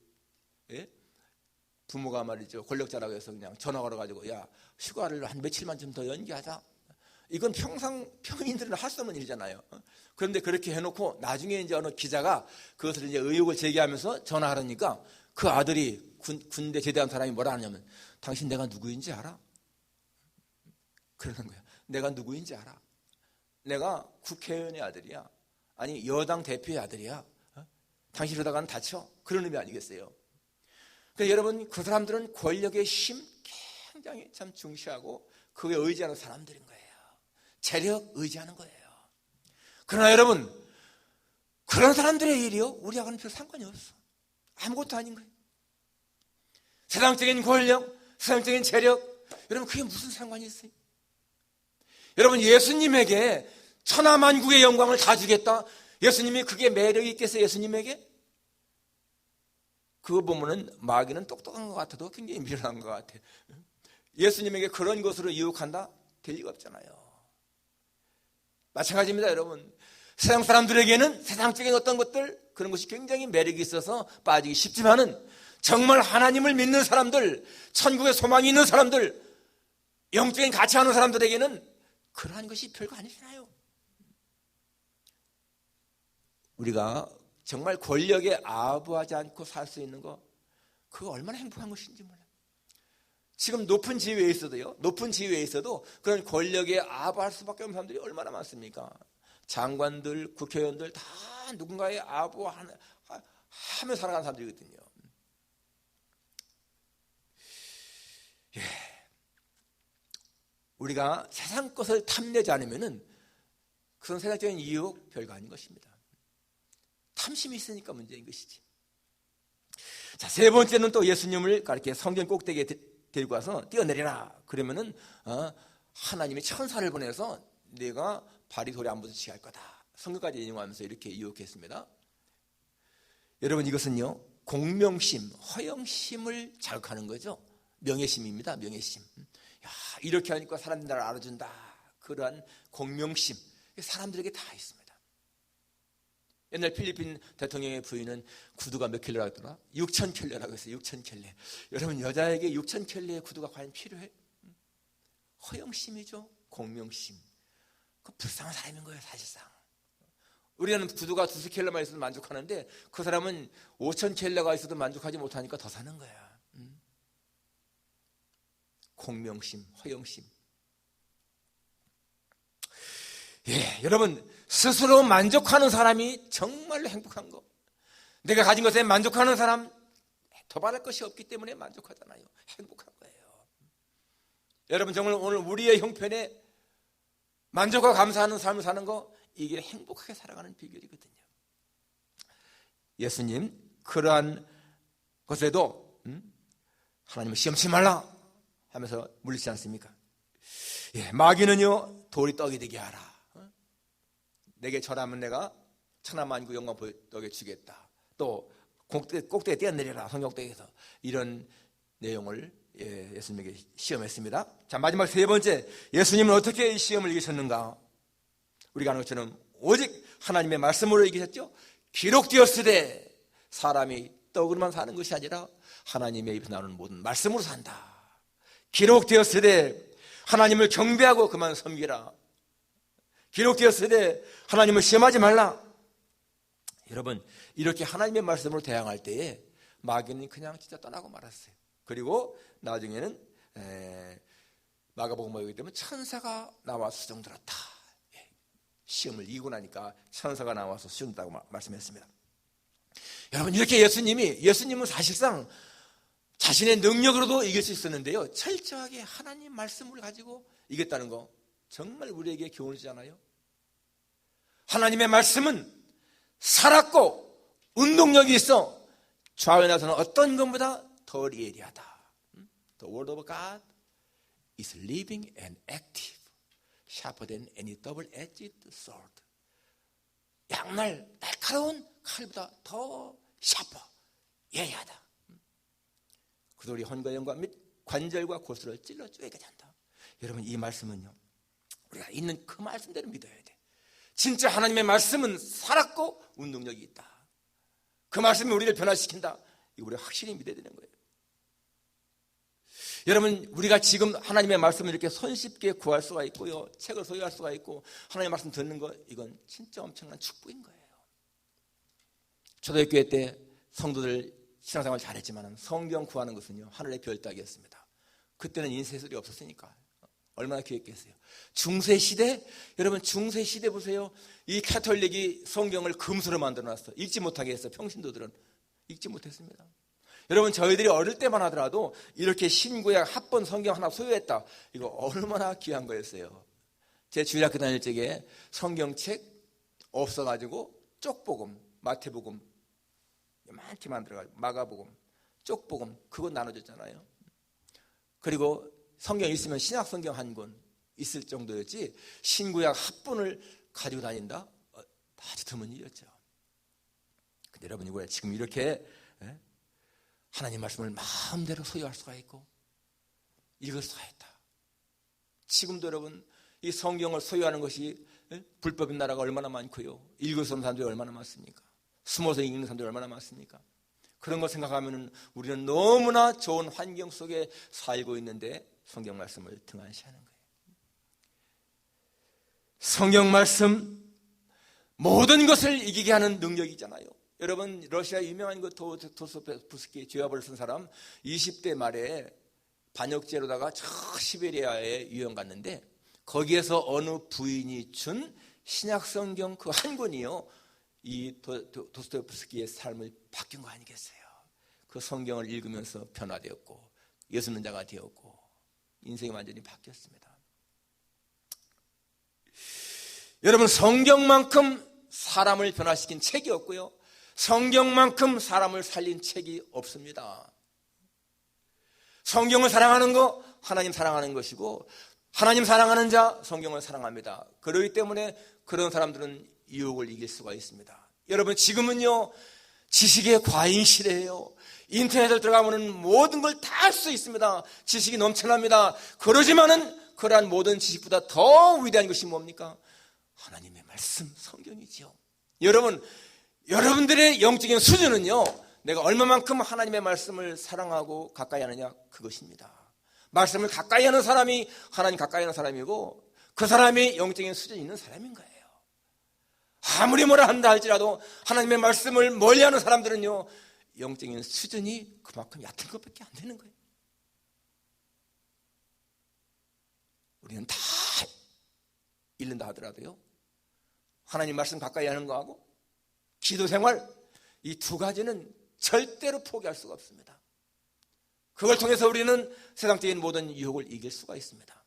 부모가 말이죠, 권력자라고 해서 그냥 전화 걸어가지고 야, 휴가를 한 며칠만 좀 더 연기하자. 이건 평인들은 할 수 없는 일이잖아요. 그런데 그렇게 해놓고 나중에 이제 어느 기자가 그것을 이제 의혹을 제기하면서 전화하려니까 그 아들이 군대 제대한 사람이 뭐라 하냐면, 당신 내가 누구인지 알아? 그러는 거야. 내가 누구인지 알아? 내가 국회의원의 아들이야. 아니, 여당 대표의 아들이야. 당신 이러다가는 다쳐. 그런 의미 아니겠어요? 그러니까 여러분, 그 사람들은 권력의 힘 굉장히 참 중시하고 그게 의지하는 사람들인 거예요. 재력 의지하는 거예요. 그러나 여러분, 그런 사람들의 일이요, 우리하고는 별 상관이 없어. 아무것도 아닌 거예요. 세상적인 권력, 세상적인 재력, 여러분, 그게 무슨 상관이 있어요? 여러분, 예수님에게 천하만국의 영광을 다 주겠다. 예수님이 그게 매력이 있겠어요? 예수님에게? 그거 보면은 마귀는 똑똑한 것 같아도 굉장히 미련한 것 같아요. 예수님에게 그런 것으로 유혹한다? 될 리가 없잖아요. 마찬가지입니다, 여러분. 세상 사람들에게는 세상적인 어떤 것들, 그런 것이 굉장히 매력이 있어서 빠지기 쉽지만은 정말 하나님을 믿는 사람들, 천국의 소망이 있는 사람들, 영적인 가치 하는 사람들에게는 그러한 것이 별거 아니잖아요. 우리가 정말 권력에 아부하지 않고 살 수 있는 거, 그거 얼마나 행복한 것인지 몰라요. 지금 높은 지위에 있어도요, 높은 지위에 있어도 그런 권력에 아부할 수밖에 없는 사람들이 얼마나 많습니까? 장관들, 국회의원들 다 누군가에 아부하며 살아가는 사람들이거든요. 예. 우리가 세상 것을 탐내지 않으면은 그런 세상적인 유혹 별거 아닌 것입니다. 탐심이 있으니까 문제인 것이지. 자, 세 번째는 또 예수님을 이렇게 성전 꼭대기에 데리고 와서 뛰어내리라. 그러면은 하나님이 천사를 보내서 내가 발이 돌에 안 부딪히게 할 거다. 성경까지 인용하면서 이렇게 유혹했습니다. 여러분, 이것은요, 공명심, 허영심을 자극하는 거죠. 명예심입니다. 명예심. 야, 이렇게 하니까 사람들이 나를 알아준다. 그러한 공명심, 사람들에게 다 있습니다. 옛날 필리핀 대통령의 부인은 구두가 몇 킬로라고 했더라? 6,000킬로라고 했어요. 6,000킬로. 여러분, 여자에게 6,000킬로의 구두가 과연 필요해? 허영심이죠. 공명심. 그 불쌍한 사람인 거예요, 사실상. 우리는 구두가 2킬로만 있어도 만족하는데 그 사람은 5,000킬로가 있어도 만족하지 못하니까 더 사는 거야. 공명심, 허영심. 예, 여러분, 스스로 만족하는 사람이 정말로 행복한 거. 내가 가진 것에 만족하는 사람, 더 바랄 것이 없기 때문에 만족하잖아요. 행복한 거예요. 여러분, 정말 오늘 우리의 형편에 만족과 감사하는 삶을 사는 거, 이게 행복하게 살아가는 비결이거든요. 예수님, 그러한 것에도 하나님을 시험치 말라 하면서 물리지 않습니까? 예, 마귀는요, 돌이 떡이 되게 하라. 내게 절하면 내가 천하만국 영광 너에게 주겠다. 또 꼭대기에 뛰어내려라. 성경대에서 이런 내용을 예수님에게 시험했습니다. 자, 마지막 세 번째, 예수님은 어떻게 이 시험을 이기셨는가? 우리가 아는 것처럼 오직 하나님의 말씀으로 이기셨죠. 기록되었으되 사람이 떡으로만 사는 것이 아니라 하나님의 입에서 나오는 모든 말씀으로 산다. 기록되었으되 하나님을 경배하고 그만 섬기라. 기록되었으되 하나님을 시험하지 말라. 여러분, 이렇게 하나님의 말씀으로 대항할 때에 마귀는 그냥 진짜 떠나고 말았어요. 그리고 나중에는 마가복음에 보기 때문에 천사가 나와서 수종 들었다. 시험을 이기고 나니까 천사가 나와서 수종 들었다고 말씀했습니다. 여러분, 이렇게 예수님은 사실상 자신의 능력으로도 이길 수 있었는데요, 철저하게 하나님 말씀을 가지고 이겼다는 거 정말 우리에게 교훈을 주잖아요. 하나님의 말씀은 살았고 운동력이 있어 좌우에 나서는 어떤 것보다 더 예리하다. The word of God is living and active, sharper than any double-edged sword. 양날 날카로운 칼보다 더 샤퍼, 예리하다. 그도 우리 헌과 영과 및 관절과 골수를 찔러 쪼개게 한다. 여러분, 이 말씀은요, 우리가 있는 그 말씀대로 믿어야 돼. 진짜 하나님의 말씀은 살았고 운동력이 있다. 그 말씀이 우리를 변화시킨다. 이거 우리가 확실히 믿어야 되는 거예요. 여러분, 우리가 지금 하나님의 말씀을 이렇게 손쉽게 구할 수가 있고요, 책을 소유할 수가 있고 하나님의 말씀 듣는 거, 이건 진짜 엄청난 축복인 거예요. 초대교회 때 성도들 신앙생활 잘했지만 성경 구하는 것은요, 하늘의 별 따기였습니다. 그때는 인쇄술이 없었으니까 얼마나 귀했겠어요. 중세시대, 여러분 중세시대 보세요. 이 카톨릭이 성경을 금수로 만들어놨어. 읽지 못하게 했어. 평신도들은 읽지 못했습니다. 여러분, 저희들이 어릴 때만 하더라도 이렇게 신구약 합본 성경 하나 소유했다. 이거 얼마나 귀한 거였어요. 제 주일학교 다닐 적에 성경책 없어가지고 쪽복음, 마태복음 많게 만들어가지고 마가복음, 쪽복음 그거 나눠줬잖아요. 그리고 성경 있으면 신약 성경 한 권 있을 정도였지 신구약 합본을 가지고 다닌다? 아주 드문 일이었죠. 근데 여러분, 이거야 지금 이렇게 하나님 말씀을 마음대로 소유할 수가 있고 읽을 수가 있다. 지금도 여러분, 이 성경을 소유하는 것이 불법인 나라가 얼마나 많고요, 읽을 수 없는 사람들이 얼마나 많습니까? 숨어서 읽는 사람들이 얼마나 많습니까? 그런 거 생각하면 우리는 너무나 좋은 환경 속에 살고 있는데 성경 말씀을 등한시하는 거예요. 성경 말씀, 모든 것을 이기게 하는 능력이잖아요. 여러분, 러시아 유명한 그 도스토옙스키 죄와벌을 쓴 사람 20대 말에 반역죄로다가 저 시베리아에 유형 갔는데 거기에서 어느 부인이 준 신약 성경 그 한 권이요, 이 도스토옙스키의 삶을 바뀐 거 아니겠어요? 그 성경을 읽으면서 변화되었고 예수 믿는 자가 되었고 인생이 완전히 바뀌었습니다. 여러분, 성경만큼 사람을 변화시킨 책이 없고요, 성경만큼 사람을 살린 책이 없습니다. 성경을 사랑하는 거 하나님 사랑하는 것이고 하나님 사랑하는 자 성경을 사랑합니다. 그렇기 때문에 그런 사람들은 유혹을 이길 수가 있습니다. 여러분, 지금은요 지식의 과잉 시대예요. 인터넷을 들어가면 모든 걸 다 할 수 있습니다. 지식이 넘쳐납니다. 그러지만은 그러한 모든 지식보다 더 위대한 것이 뭡니까? 하나님의 말씀, 성경이지요. 여러분들의 영적인 수준은요, 내가 얼마만큼 하나님의 말씀을 사랑하고 가까이 하느냐, 그것입니다. 말씀을 가까이 하는 사람이 하나님 가까이 하는 사람이고 그 사람이 영적인 수준이 있는 사람인 거예요. 아무리 뭐라 한다 할지라도 하나님의 말씀을 멀리하는 사람들은요, 영적인 수준이 그만큼 얕은 것밖에 안 되는 거예요. 우리는 다 읽는다 하더라도요, 하나님 말씀 가까이 하는 거하고 기도 생활, 이 두 가지는 절대로 포기할 수가 없습니다. 그걸 통해서 우리는 세상적인 모든 유혹을 이길 수가 있습니다.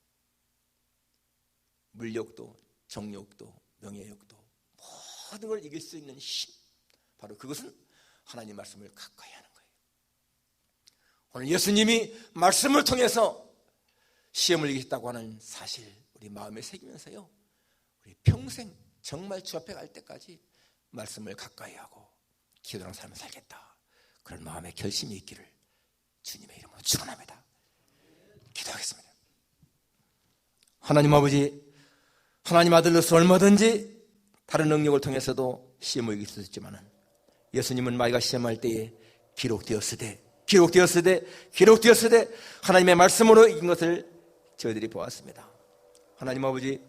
물욕도, 정욕도, 명예욕도, 모든 걸 이길 수 있는 힘, 바로 그것은 하나님 말씀을 가까이 하는 거예요. 오늘 예수님이 말씀을 통해서 시험을 이기셨다고 하는 사실 우리 마음에 새기면서요, 우리 평생 정말 주 앞에 갈 때까지 말씀을 가까이 하고 기도하는 삶을 살겠다, 그런 마음의 결심이 있기를 주님의 이름으로 축원합니다. 기도하겠습니다. 하나님 아버지, 하나님 아들로서 얼마든지 다른 능력을 통해서도 시험을 이길 수 있지만 예수님은 마귀가 시험할 때에 기록되었으되 하나님의 말씀으로 이긴 것을 저희들이 보았습니다. 하나님 아버지,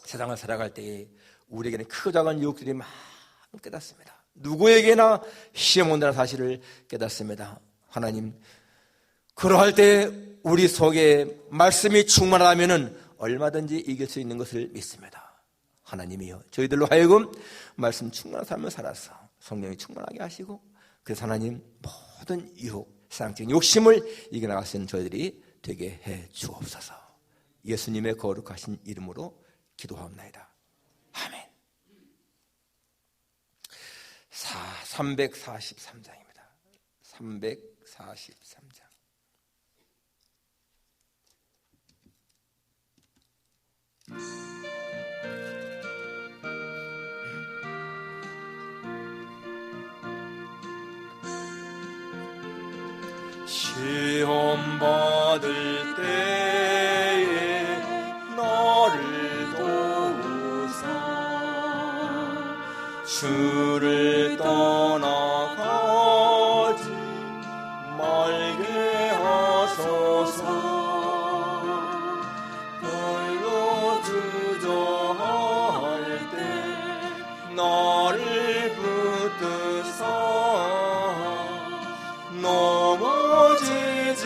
세상을 살아갈 때에 우리에게는 크고 작은 유혹들이 많이 깨닫습니다. 누구에게나 시험 온다는 사실을 깨닫습니다. 하나님, 그러할 때 우리 속에 말씀이 충만하면 얼마든지 이길 수 있는 것을 믿습니다. 하나님이여, 저희들로 하여금 말씀 충만한 삶을 살아서 성령이 충만하게 하시고, 그래서 하나님 모든 유혹, 세상적인 욕심을 이겨나갈 수 있는 저희들이 되게 해 주옵소서. 예수님의 거룩하신 이름으로 기도하옵나이다. 아멘. 343장입니다. 343장. 시험 받을 때에 너를 도우사 주를 떠나가지 말게 하소서. 별로 주저할 때 나를 붙드사 넘어지지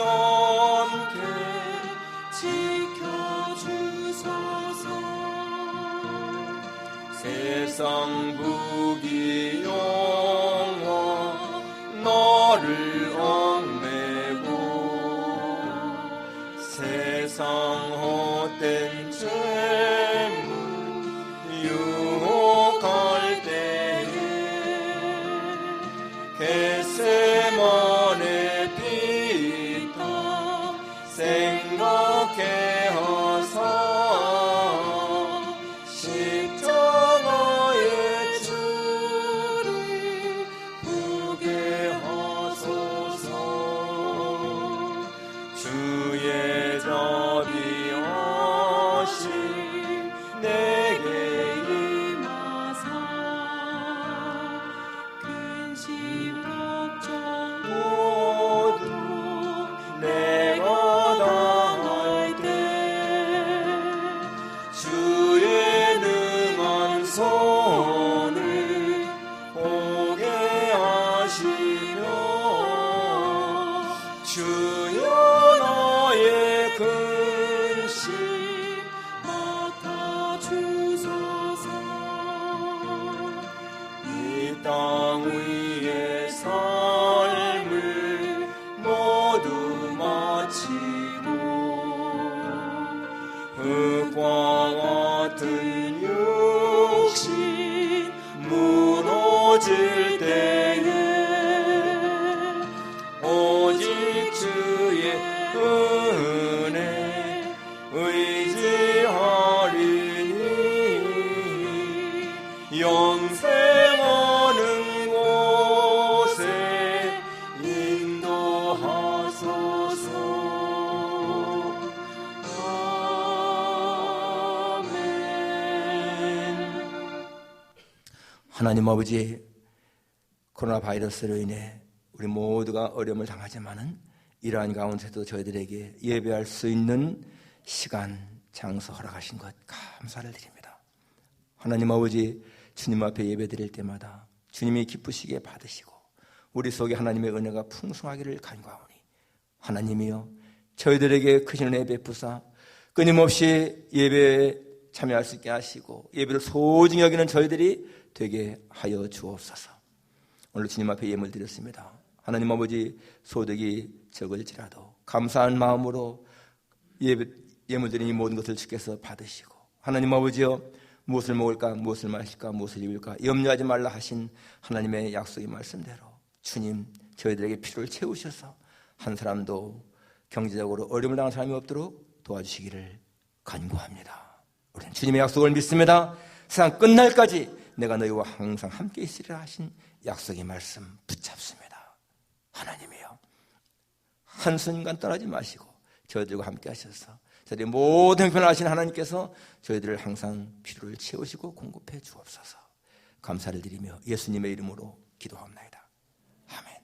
않게 지켜주소서. 세상 부귀영화 너를 얽매고 세상 헛된 재물 유혹할 때에 겟세마네 피타 생각해 하사 십자가의 주를 보게 하소서. 주의 자비하심 내게 임하사 근심 걱정 모두 내가 당할 때 주의 능한 손을 보게 하시며 주여 나의 근심 맡아주소서. 이 땅 위의 삶을 모두 마치고 흙과 같은 육신 무너질 때에 오직 주의 은혜 의지하리니 영생하는 곳에 인도하소서. 아멘. 하나님 아버지, 코로나 바이러스로 인해 우리 모두가 어려움을 당하지만은 이러한 가운데도 저희들에게 예배할 수 있는 시간, 장소 허락하신 것 감사를 드립니다. 하나님 아버지, 주님 앞에 예배 드릴 때마다 주님이 기쁘시게 받으시고 우리 속에 하나님의 은혜가 풍성하기를 간구하오니 하나님이여, 저희들에게 크신 은혜 베푸사 끊임없이 예배에 참여할 수 있게 하시고 예배를 소중히 여기는 저희들이 되게 하여 주옵소서. 오늘 주님 앞에 예물 드렸습니다. 하나님 아버지, 소득이 적을지라도 감사한 마음으로 예물 드린 이 모든 것을 주께서 받으시고, 하나님 아버지여, 무엇을 먹을까, 무엇을 마실까, 무엇을 입을까 염려하지 말라 하신 하나님의 약속의 말씀대로 주님, 저희들에게 필요를 채우셔서 한 사람도 경제적으로 어려움을 당한 사람이 없도록 도와주시기를 간구합니다. 우리는 주님의 약속을 믿습니다. 세상 끝날까지 내가 너희와 항상 함께 있으리라 하신 약속의 말씀 붙잡습니다. 하나님이요, 한순간 떠나지 마시고 저희들과 함께 하셔서 저희들의 모든 형편을 아시는 하나님께서 저희들을 항상 필요를 채우시고 공급해 주옵소서. 감사를 드리며 예수님의 이름으로 기도합나이다. 아멘.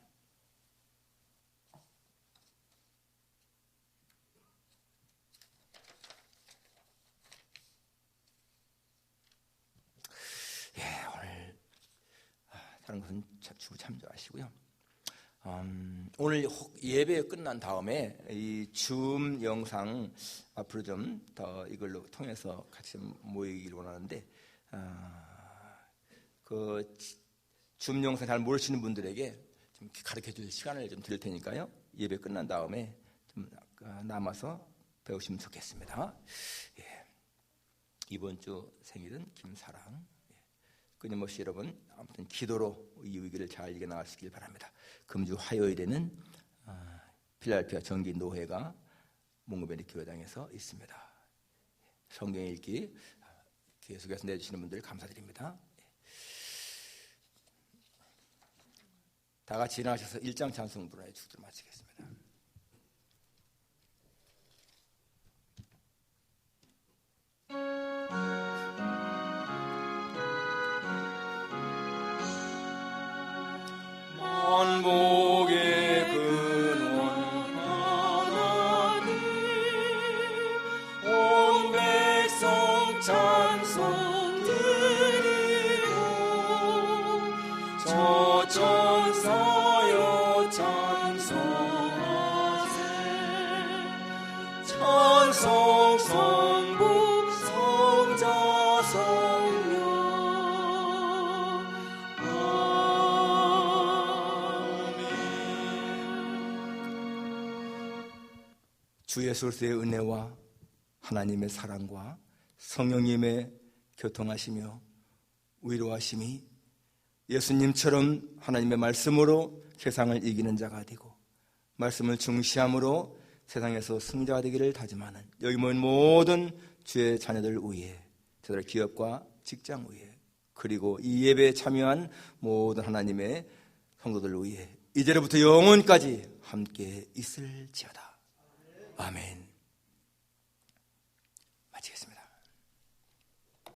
오늘 다른 것은 주부 참조하시고요. 오늘 예배 끝난 다음에 이 줌 영상 앞으로 좀 더 이걸로 통해서 같이 모이기를 원하는데, 그 줌 영상 잘 모르시는 분들에게 좀 가르쳐 줄 시간을 좀 드릴 테니까요. 예배 끝난 다음에 좀 남아서 배우시면 좋겠습니다. 예. 이번 주 생일은 김사랑. 끊임없이 여러분 아무튼 기도로 이 위기를 잘 이겨나가시길 바랍니다. 금주 화요일에는 필라델피아 정기 노회가 몽고베리 교회당에서 있습니다. 성경 읽기 계속해서 내주시는 분들 감사드립니다. 다 같이 일어나셔서 1장 찬송 부르는 축도를 마치겠습니다. 만복의 근원 하나님, 온 백성 찬송 드리고, 저천사여 찬송하세. 찬송 성부 성자 성령. 주 예수 그리스도의 은혜와 하나님의 사랑과 성령님의 교통하시며 위로하심이 예수님처럼 하나님의 말씀으로 세상을 이기는 자가 되고 말씀을 중시함으로 세상에서 승자가 되기를 다짐하는 여기 모인 모든 주의 자녀들 위해, 저들의 기업과 직장 위해, 그리고 이 예배에 참여한 모든 하나님의 성도들 위해 이제로부터 영원까지 함께 있을지어다. 아멘.